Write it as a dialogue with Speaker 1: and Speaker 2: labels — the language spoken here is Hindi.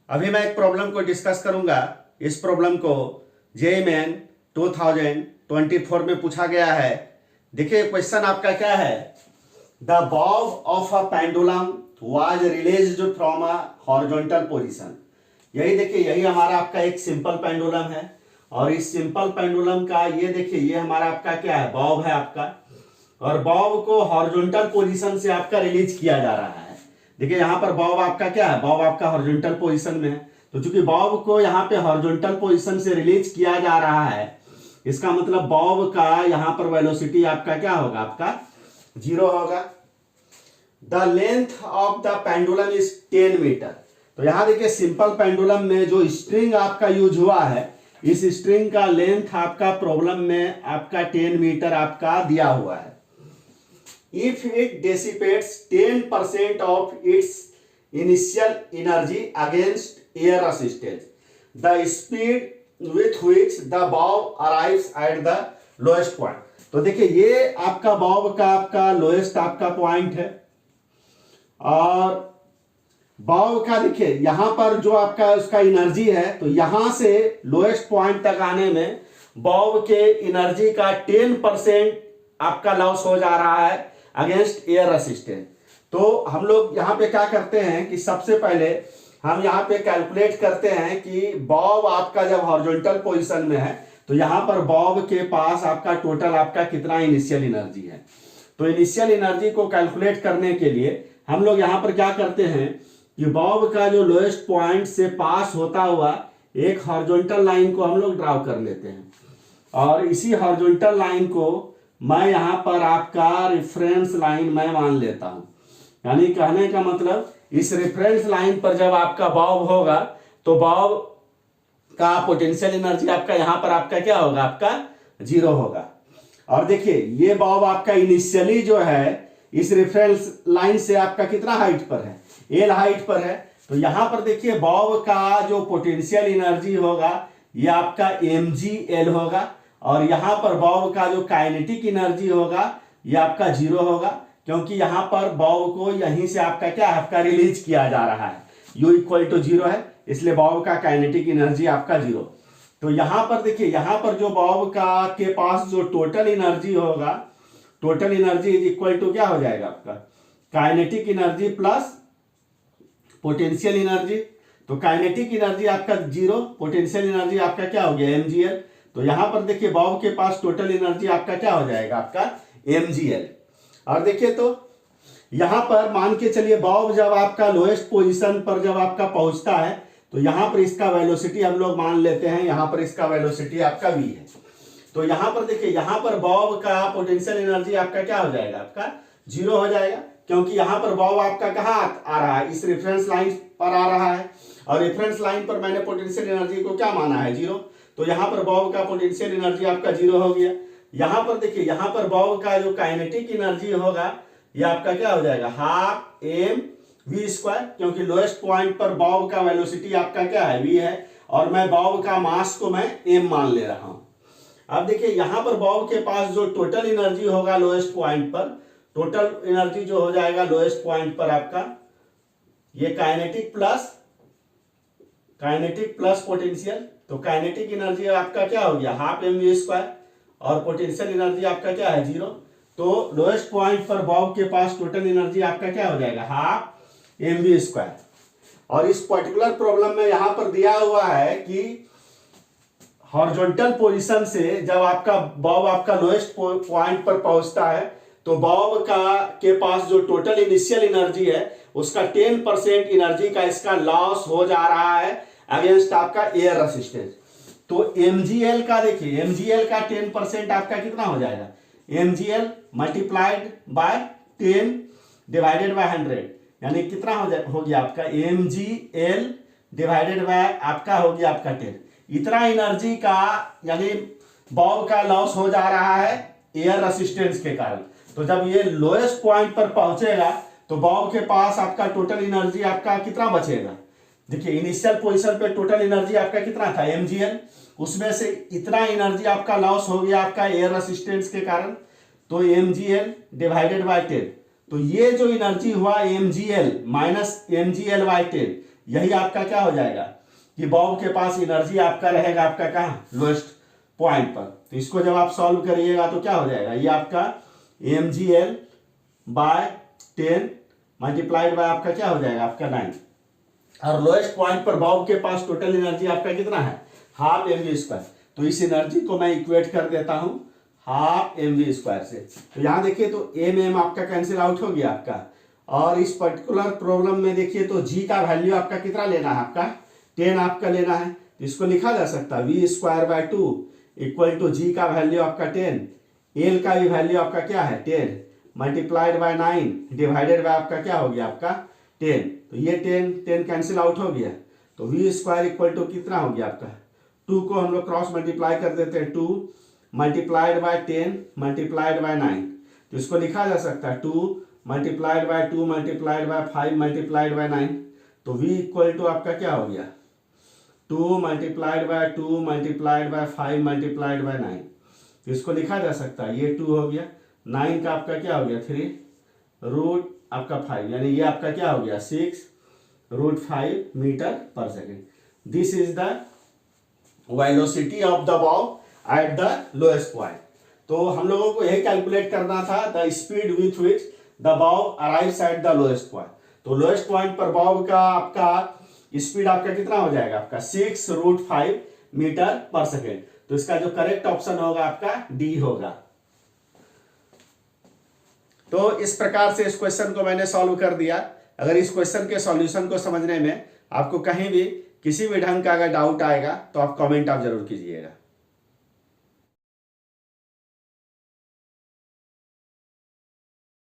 Speaker 1: अभी मैं एक प्रॉब्लम को डिस्कस करूंगा। इस प्रॉब्लम को जेईई मेन 2024 में पूछा गया है। देखिए क्वेश्चन आपका क्या है, the Bob of a pendulum was released from a horizontal position. यही देखिए, यही हमारा आपका एक सिंपल पेंडुलम है और इस सिंपल पेंडुलम का ये देखिए, ये हमारा आपका क्या है, बॉब है आपका, और बॉब को हॉरिजॉन्टल पोजीशन से आपका रिलीज किया जा रहा है। देखिए यहाँ पर बॉब आपका क्या है, बॉब आपका हॉरिजॉन्टल पोजीशन में है, तो चूंकि बॉब को यहाँ पे हॉरिजॉन्टल पोजीशन से रिलीज किया जा रहा है, इसका मतलब बॉब का यहाँ पर वेलोसिटी आपका क्या होगा, आपका 0 होगा। The length of the pendulum is 10 metre. तो यहां देखिए सिंपल पेंडुलम में जो स्ट्रिंग आपका यूज हुआ है, इस स्ट्रिंग का लेंथ आपका प्रॉब्लम में आपका 10 मीटर आपका दिया हुआ है। If it dissipates 10% of its initial energy against air resistance, the speed with which the bob arrives at the lowest point। तो देखिए ये आपका बॉब का आपका लोएस्ट आपका पॉइंट है, और बॉब का देखिए यहां पर जो आपका उसका एनर्जी है, तो यहां से लोएस्ट पॉइंट तक आने में बॉब के एनर्जी का 10% आपका लॉस हो जा रहा है अगेंस्ट एयर रेसिस्टेंस। तो हम लोग यहाँ पे क्या करते हैं कि सबसे पहले हम यहाँ पे कैलकुलेट करते हैं कि बॉब आपका जब हॉरिजॉन्टल पोजीशन में है, तो यहाँ पर बॉब के पास आपका टोटल आपका कितना इनिशियल एनर्जी है। तो इनिशियल एनर्जी को कैलकुलेट करने के लिए हम लोग यहाँ पर क्या करते हैं कि बॉब का जो लोएस्ट पॉइंट से पास होता हुआ एक हॉरिजॉन्टल लाइन को हम लोग ड्रॉ कर लेते हैं, और इसी हॉरिजॉन्टल लाइन को मैं यहाँ पर आपका रेफरेंस लाइन मैं मान लेता हूं। यानी कहने का मतलब इस रेफरेंस लाइन पर जब आपका बॉब होगा, तो बॉब का पोटेंशियल एनर्जी आपका यहाँ पर आपका क्या होगा, आपका 0 होगा। और देखिए ये बॉब आपका इनिशियली जो है इस रेफरेंस लाइन से आपका कितना हाइट पर है, एल हाइट पर है। तो यहां पर देखिए बॉब का जो पोटेंशियल एनर्जी होगा ये आपका mgl होगा, और यहां पर बॉब का जो काइनेटिक एनर्जी होगा ये आपका 0 होगा, क्योंकि यहां पर बॉब को यहीं से आपका क्या है, आपका रिलीज किया जा रहा है। U इक्वल टू 0 है, इसलिए बॉब का काइनेटिक एनर्जी आपका 0। तो यहां पर देखिए, यहां पर जो बॉब का के पास जो टोटल एनर्जी होगा, total energy is equal to क्या हो जाएगा, आपका kinetic energy plus potential energy. तो काइनेटिक एनर्जी आपका 0, पोटेंशियल एनर्जी आपका क्या हो गया, mgl। तो यहां पर देखिए बॉब के पास टोटल एनर्जी आपका क्या हो जाएगा, आपका mgl। और देखिए तो यहां पर मान के चलिए बॉब जब आपका लोएस्ट पोजीशन पर जब आपका पहुंचता है, तो यहां पर इसका वेलोसिटी हम लोग मान लेते हैं, यहां पर इसका वेलोसिटी आपका v है। तो यहां पर देखिए, यहां पर बॉब का पोटेंशियल एनर्जी आपका क्या हो जाएगा, आपका 0 हो जाएगा, क्योंकि यहां पर बॉब आपका कहां आ रहा है, इस रेफरेंस लाइन पर आ रहा है, और रेफरेंस लाइन पर मैंने पोटेंशियल एनर्जी को क्या माना है, 0। तो यहां पर बॉब का पोटेंशियल एनर्जी आपका 0 हो गया। यहां पर देखिए, यहां पर बॉब का जो काइनेटिक एनर्जी होगा ये आपका क्या हो जाएगा, हाफ एम वी स्क्वायर, क्योंकि लोएस्ट पॉइंट पर बॉब का वेलोसिटी आपका क्या है, v है, और मैं बॉब का मास को मैं m मान ले रहा हूं। अब देखिए यहां पर बॉब के पास जो टोटल एनर्जी होगा लोएस्ट पॉइंट पर, टोटल एनर्जी जो हो जाएगा लोएस्ट पॉइंट पर आपका ये काइनेटिक प्लस पोटेंशियल। तो काइनेटिक एनर्जी आपका क्या हो गया, हाफ एम वी स्क्वायर, और पोटेंशियल एनर्जी आपका क्या है, 0। तो लोएस्ट पॉइंट पर बॉब के पास टोटल एनर्जी आपका क्या हो जाएगा, हाफ एम वी स्क्वायर। और इस पर्टिकुलर प्रॉब्लम में यहां पर दिया हुआ है कि हॉरिजॉन्टल पोजीशन से जब आपका बॉब आपका लोएस्ट पॉइंट पर पहुंचता है, तो बॉब का के पास जो टोटल इनिशियल एनर्जी है उसका 10% एनर्जी का इसका लॉस हो जा रहा है अगेंस्ट आपका एयर रेसिस्टेंस। तो mgl का देखिए, mgl का 10% आपका कितना हो जाएगा, mgl multiplied by 10 divided by 100, यानी कितना हो गया आपका mgl डिवाइडेड बाय आपका हो गया आपका 10। इतना एनर्जी का यानी बॉब का लॉस हो जा रहा है एयर रेसिस्टेंस के कारण। तो जब ये लोएस्ट पॉइंट पर पहुंचेगा, तो बॉब के पास आपका टोटल एनर्जी आपका कितना बचेगा, देखिए इनिशियल पोजीशन पे टोटल एनर्जी आपका कितना था, mgl, उसमें से इतना एनर्जी आपका लॉस हो गया आपका एयर रेसिस्टेंस के कारण, तो mgl डिवाइडेड बाय 10। तो ये जो एनर्जी हुआ mgl माइनस mgl बाय 10, यही आपका क्या हो जाएगा कि बॉब के पास एनर्जी आपका रहेगा आपका कहाँ, लोएस्ट पॉइंट पर। तो इसको जब आप सॉल्व करिएगा तो क्या हो जाएगा, ये आपका mgl बाय 10 मल्टीप्लाइड बाय आपका क्या हो जाएगा आपका 9, और लोएस्ट पॉइंट पर बॉब के पास टोटल एनर्जी आपका कितना है, हाफ mv²। तो इस एनर्जी को मैं इक्वेट कर देता हूं हाफ mv² से। तो यहां देखिए तो m आपका कैंसिल आउट हो गया आपका, और इस पर्टिकुलर प्रॉब्लम में देखिए तो g का वैल्यू आपका कितना लेना है, आपका 10 आपका लेना है। तो इसको लिखा जा सकता है v²/2 इक्वल टू g का वैल्यू आपका 10, l का भी वैल्यू आपका क्या है 10 मल्टीप्लाइड बाय 9 डिवाइडेड बाय आपका क्या हो गया आपका 10। तो ये 10 कैंसिल आउट हो गया, तो v² इक्वल टू कितना हो गया आपका 2 को हम लोग क्रॉस मल्टीप्लाई कर देते हैं, 2 मल्टीप्लाइड बाय 10 मल्टीप्लाइड बाय 9। तो इसको लिखा जा सकता है 2 multiplied by 2 multiplied by 5 multiplied by 9। तो v इक्वल टू आपका क्या हो गया 2 multiplied by 2 multiplied by 5 multiplied by 9। तो इसको लिखा जा सकता है, ये 2 हो गया, 9 का आपका क्या हो गया 3 रूट आपका 5, यानी ये आपका क्या हो गया 6√5 मीटर पर second. This is the velocity of the Bob at the lowest point. तो हम लोगों को यही कैलकुलेट करना था, the speed with which the Bob arrives at the lowest point. तो लोएस्ट पॉइंट पर बॉब का आपका स्पीड आपका कितना हो जाएगा आपका 6√5 मीटर पर सेकेंड। तो इसका जो करेक्ट ऑप्शन होगा आपका डी होगा। तो इस प्रकार से इस क्वेश्चन को मैंने सॉल्व कर दिया। अगर इस क्वेश्चन के सॉल्यूशन को समझने में आपको कहीं भी किसी भी ढंग का अगर डाउट आएगा तो आप कमेंट आप जरूर कीजिएगा।